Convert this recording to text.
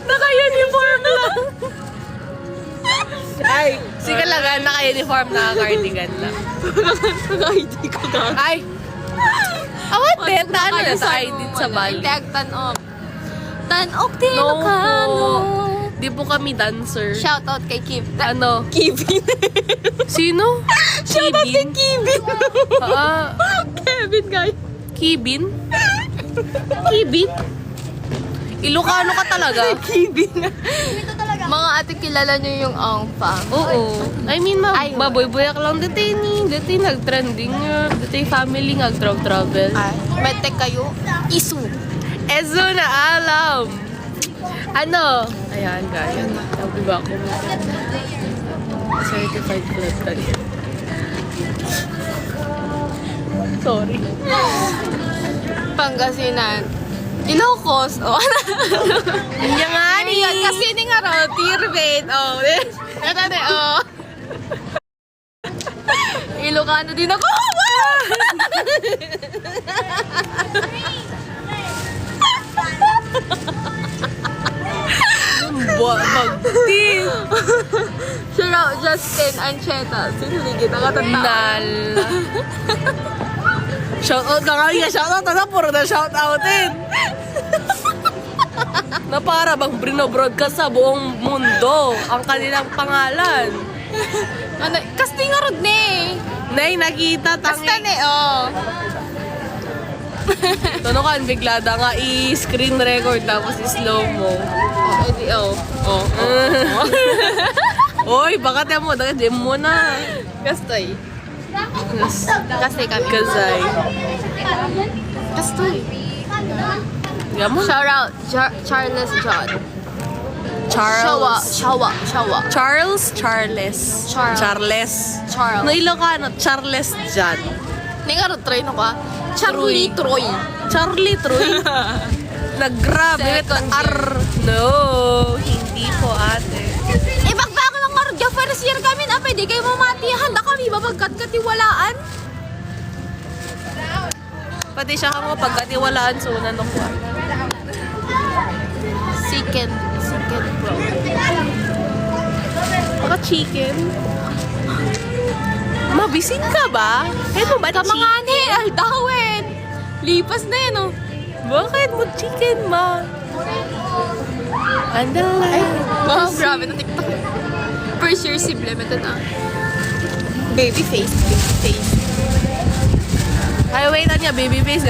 Naka-uniform lang. Ay, si Kalagan, naka-uniform, naka-cardigan lang. Nag-ID ko na. Ay! Awat din, na ano na sa ID sa Bali. Tan-ok. Tan-ok din No ka, po. no. Di po kami dancer. Shoutout kay Kim. Ano? Kevin. Sino? Shoutout kay Kevin. Kevin, guys. Kibin? Kibin? Ilocano ka talaga? Kevin. Mga ate, kilala niyo yung Angpa. Oo. I mean, Ay, maboy-boyak lang dito ni. Dito nag-trending nga. Dito family nag-travel. Ay, medtek kayo. Isu. Ezo na alam. Ano? Ayan, guys. Sabi ba ako? Certified blood talaga. Sorry. Pangasinan. Ilocos. Oh, ano? Yan nga ni. Yan, kasi ni nga ro, Tirbet. Oh, nata oh. Ilocano din ako. Bagti. Shout out Justin Ancheta. Siniligid ang katandaan. Nal. Shoutout na nga. Shoutout na puro na shoutoutin. Na para bang brino-broadcast sa buong mundo ang kanilang pangalan. Ano, kasi nga rod ne. Nay, nakita Kasta tangi. ne, oh. Tunukan, biglada nga i-screen record tapos i-slow mo. Oh, edi, oh. Oh, Oy, baka tayo mo. Dahil mo na. Kastoy. Kasi kami. Kazay. Kastoy. Yan mo. Shout out Charles John. Charles. Shawa. Charles. Charles. Charles. Charles. No, Ilocano. Charles John. Ninga rod try no ka? Charlie Troy. Charlie Troy. Naggrabe. Second R. No. Hindi po ate. Bagbago lang nga rod. First year kami na pwede kayo mamatihan. Da kami babagkat katiwalaan. Pati siya ka mo pagkatiwalaan sunan ng kuwan. Chicken bro. Baka chicken. Mabising ka ba? Kahit mo ba Kamangani, aldawin. Lipas na yan, oh. Bakit mo chicken, ma? Andalay. Wow, grabe na TikTok. First year simple, ito na. Baby face. Ay, wait, niya, baby face.